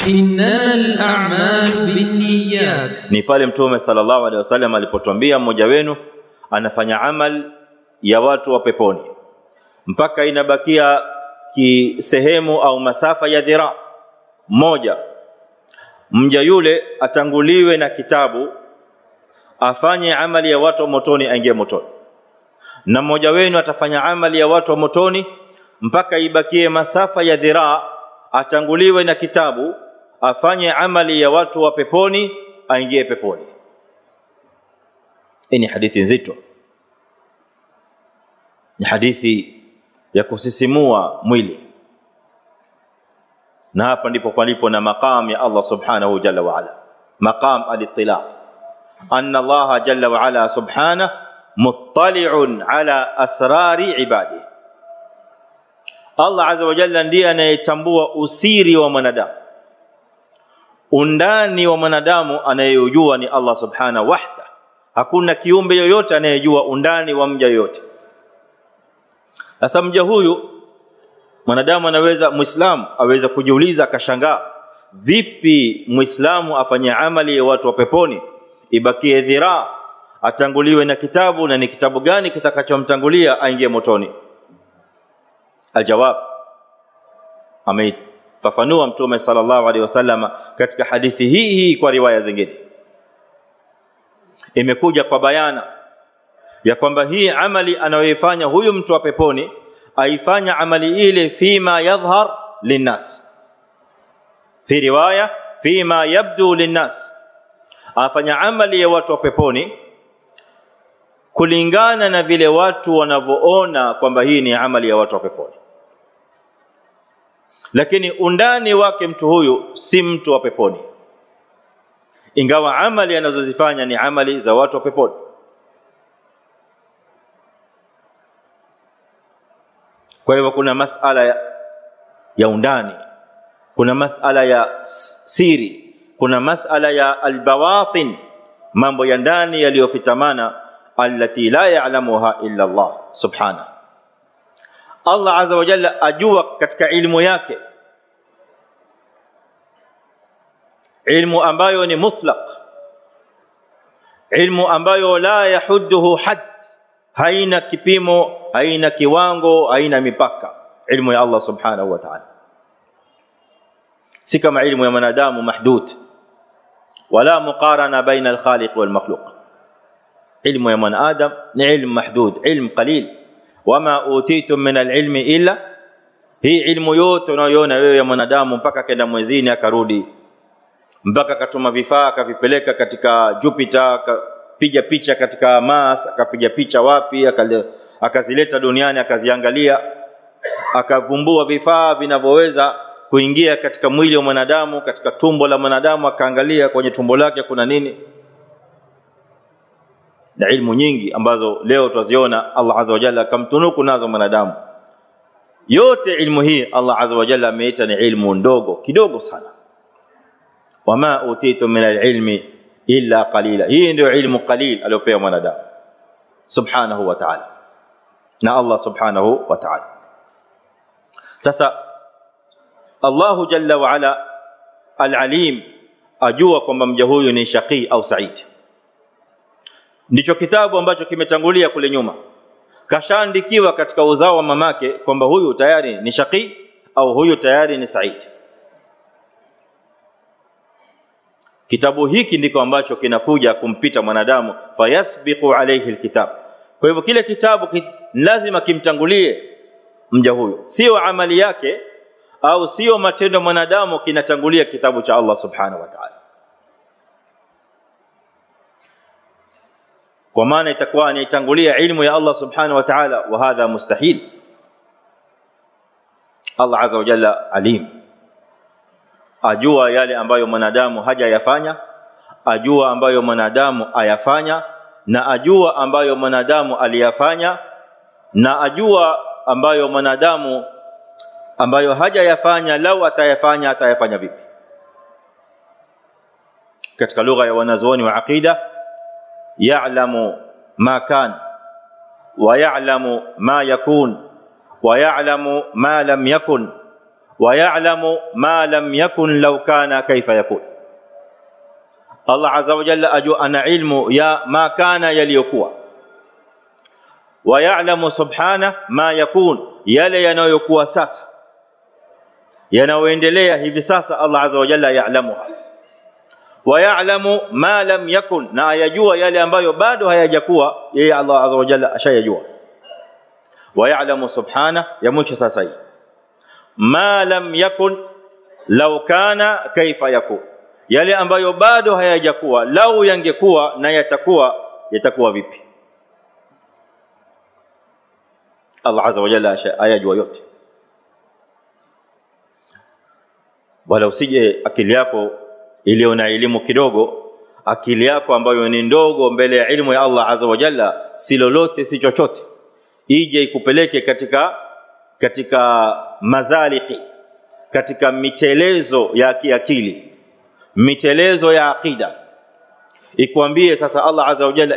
innamal a'malu binniyat, ni pale Mtume sallallahu alaihi wasallam alipotuambia mmoja wenu anafanya amal ya watu wa peponi mpaka inabakia kisehemu au masafa ya dhira moja, mja yule atanguliwe na kitabu afanye amali ya watu wa motoni aingie motoni, na mmoja wenu atafanya amali ya watu wa motoni mpaka ibakie masafa ya dhira, atanguliwe na kitabu afanye amali ya watu wa peponi aingie peponi. Hii ni hadithi nzito, ni hadithi ya kusisimua mwili, na hapa ndipo palipo na maqam ya Allah subhanahu jalla wa ala, maqam al-ittila', anna Allah jalla wa ala subhanahu muttali'un ala asrari ibadihi. Allah azza wa jalla ndiye anayetambua usiri wa mwanadamu, undani wa mwanadamu anayejua ni Allah subhanahu wahda. Hakuna kiumbe yoyote anayejua undani wa mja yoyote. Sasa mja huyu mwanadamu anaweza, muislamu aweza kujiuliza akashangaa, vipi muislamu afanye amali ya watu wa peponi ibakie dhira, atanguliwe na kitabu, na ni kitabu gani kitakachomtangulia aingie motoni? Aljawab amefafanua Mtume sallallahu alaihi wasallam katika hadithi hii kwa riwaya zingine. Imekuja kwa bayana ya kwamba hii amali anayoifanya huyu mtu wa peponi aifanya amali ile fima yadhhar linnas, fi riwaya fima yabdu linnas, afanya amali ya watu wa peponi kulingana na vile watu wanavyoona kwamba hii ni amali ya watu wa peponi, lakini undani wake mtu huyu si mtu wa peponi, ingawa amali anazozifanya ni amali za watu wa peponi. Kwa hivyo kuna masala ya undani, kuna masala ya siri, kuna masala ya albawatin, mambo ya ndani yaliyofitamana, allati la ya'lamuha illa Allah subhanahu. Allah azza wa jalla ajua katika ilmu yake, ilmu ambayo ni mutlaq, ilmu ambayo la yahudduhu had, haina kipimo, haina kiwango, haina mipaka. Ilmu ya Allah subhanahu wa ta'ala si kama ilmu ya mwanadamu mahdud, wala muqarana baina al-khaliq wal makhluq. Ilmu ya mwanadamu ni ilmu mahdud, ilmu qalil. Wama utitum min al-ilmi illa, hii ilmu yote unayoona wewe ya mwanadamu mpaka kenda mwezini akarudi, mpaka katuma vifaa akavipeleka katika Jupiter, akapiga picha katika Mars, akapiga picha wapi, akazileta duniani akaziangalia, akavumbua vifaa vinavyoweza kuingia katika mwili wa mwanadamu, katika tumbo la mwanadamu, akaangalia kwenye tumbo lake kuna nini, na ilmu nyingi ambazo leo tuziona Allah azza wa jalla akamtunuku nazo mwanadamu. Yote ilmu hii Allah azza wa jalla ameita ni ilmu ndogo, kidogo sana. Wama utitu min al-ilmi illa qalila, hii ndio ilmu qalil aliyopewa mwanadamu subhanahu wa ta'ala na Allah subhanahu wa ta'ala. Sasa Allah jalla wa ala al-alim ajua kwamba mja huyu ni shaqi au said. Ndicho kitabu ambacho kimetangulia kule nyuma, kashaandikiwa katika uzao wa mamake kwamba huyu tayari ni shaqi au huyu tayari ni said. Kitabu hiki ndiko ambacho kinakuja kumpita mwanadamu, fayasbiqu alayhi alkitab. Kwa hivyo kile kitabu lazima kimtangulie mja huyu, sio amali yake au sio matendo mwanadamu, kinatangulia kitabu cha Allah subhanahu wa ta'ala. Kwa maana itakuwa inaitangulia ilmu ya Allah subhanahu wa ta'ala, wa hadha mustahil. Allah azza wa jalla alim, ajua yale ambayo mwanadamu hajayafanya, ajua ambayo mwanadamu ayafanya, na ajua ambayo mwanadamu aliyafanya, na ajua ambayo mwanadamu ambayo hajayafanya, lau atayafanya vipi. Katika lugha ya wanazuoni wa aqida, ya'lamu ma kan wa ya'lamu ma yakun wa ya'lamu ma lam yakun wa ya'lamu ma lam yakun law kana kaifa yakun. Allah azza wa jalla ajua ana ilmu ya ma kana yaliyokuwa, wa ya'lamu subhana ma yakun, yale yanayokuwa sasa, yanayoendelea hivi sasa Allah azza wa jalla ya'lamuha. Wa ya'lamu ma lam yakun, na yajua yale ambayo bado hayajakuwa, yeye Allah azza wa jalla ashayajua. Wa ya'lamu subhana, ya mwisho sasa hii, ma lam yakun law kana kaifa yakun, yale ambayo bado hayajakuwa, lau yangekuwa na yatakuwa vipi. Allah azza wa jalla ayajua yote. Wala usije akili yako iliyo na elimu kidogo, akili yako ambayo ni ndogo mbele ya elimu ya Allah azza wa jalla, si lolote si chochote, ije ikupeleke katika mazaliki, katika mitelezo ya kiakili, mitelezo ya akida. Ikwambie sasa Allah azza wa jalla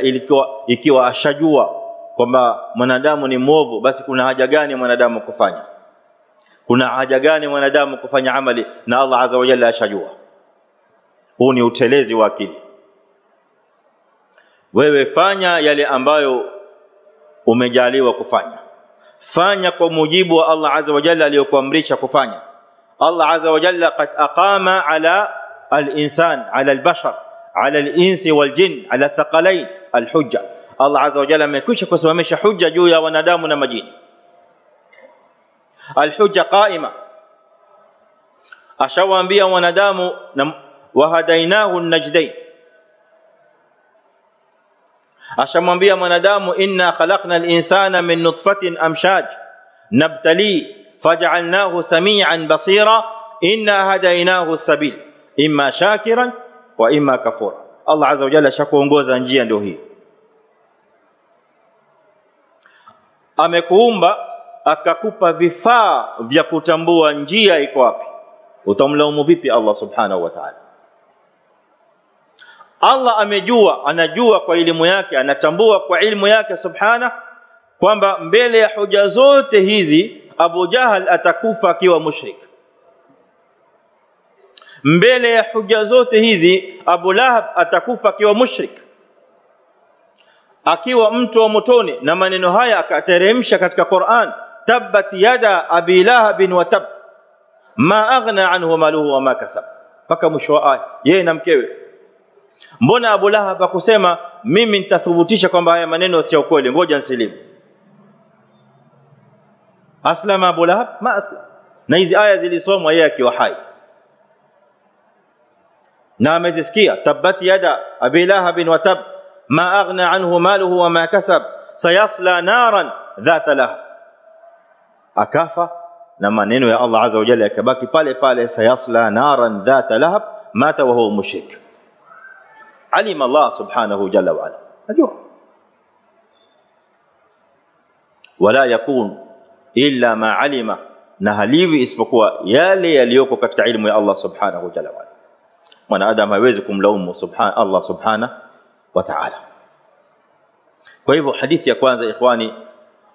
ikiwa ashajua kwamba mwanadamu ni mwovu, basi kuna haja gani mwanadamu kufanya? Kuna haja gani mwanadamu kufanya amali na Allah azza wa jalla ashajua? Huu ni utelezi wa akili. Wewe fanya yale ambayo umejaliwa kufanya, fanya kwa mujibu wa Allah azza wa jalla aliyokuamrisha kufanya. Allah azza wa jalla qad aqama ala al-insan, ala al-bashar, ala al-insi wal-jin, ala thaqalain al-hujja. Allah azza wa jalla amekwisha kusimamisha hujja juu ya wanadamu na majini. Al-hujja qaima, ashawaambia wanadamu wa hadainahu an-najdain, ashamwambia mwanadamu inna khalaqna al-insana min nutfatin amshaj nabtali faj'alnahu sami'an basira inna hadainahu as-sabil imma shakiran wa imma kafura. Allah azza wa jalla shakuongoza njia ndio hii. Amekuumba akakupa vifaa vya kutambua njia iko wapi. Utamlaumu vipi Allah subhanahu wa ta'ala? Allah amejua, anajua kwa elimu yake, anatambua kwa elimu yake subhana kwamba mbele ya hoja zote hizi Abu Jahal atakufa akiwa mushrik. Mbele ya hoja zote hizi Abu Lahab atakufa akiwa mushrik, akiwa mtu wa motoni. Na maneno haya akateremsha katika Qur'an, tabbat yada abi lahab wa tab ma aghna anhu maluhu wa ma kasab, paka mwisho wa aya, yeye na mkewe. Mbona Abu Lahab akusema mimi nitathibitisha kwamba haya maneno sio kweli, ngoja nsilimu? Aslama Abu Lahab? Ma aslam. Na hizi aya zilisomwa yeye akiwa hai na amezisikia, tabbat yada abi lahab wa tab ma aghna anhu maluhu wa ma kasab sayasla naran dhata lahab. Akafa na maneno ya Allah azza wa jalla yakabaki pale pale, sayasla naran dhata lahab, mata wa huwa mushrik. Alima Allah subhanahu jalla wa ala, ajua. Wala yakun illa ma alima, na haliwi isipokuwa yale yaliyoko katika ilmu ya Allah subhanahu jalla wa ala. Mwanadamu hawezi kumlaumu Allah subhanahu wa ta'ala. Kwa hivyo hadithi ya kwanza ikhwani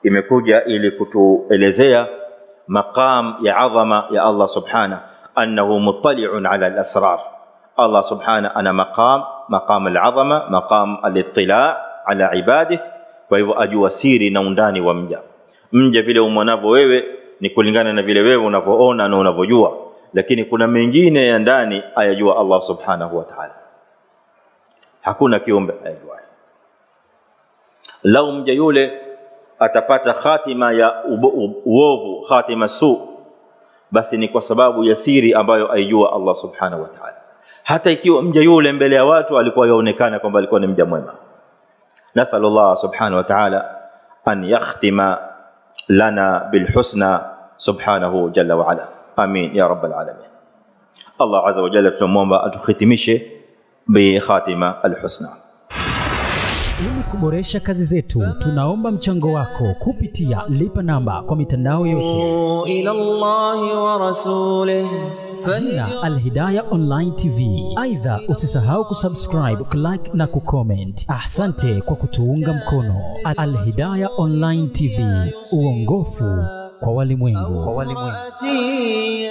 imekuja ili kutuelezea maqam ya adhama ya Allah subhanahu, annahu muttali'un ala al-asrar. Allah subhanahu ana maqam al-azama, maqam al-ittila' ala ibadihi. Kwa hivyo ajua siri na undani wa mja vile umwanavyo wewe ni kulingana na vile wewe unavyoona na unavyojua, lakini kuna mengine ya ndani ayajua Allah subhanahu wa ta'ala. Hakuna kiumbe ayajua. Lau mja yule atapata khatima ya uovu, khatima su, basi ni kwa sababu ya siri ambayo aijua Allah subhanahu wa ta'ala. Hata ikiwa mja yule mbele ya watu alikuwa yaonekana kwamba alikuwa ni mja mwema. Nasallallahu subhanahu wa ta'ala an yakhtima lana bil husna subhanahu jalla wa ala. Amin ya rabbal alamin. Allah azza wa jalla tunamwomba atukhitimishe bi khatima al husna. Ili kuboresha kazi zetu, tunaomba mchango wako kupitia lipa namba kwa mitandao yote. ila Allahi wa rasulih Jina Al-Hidayah Online TV. Aidha usisahau kusubscribe, kulike na kucomment. Asante kwa kutuunga mkono. Al-Hidayah Online TV, uongofu kwa walimwengu. وآتي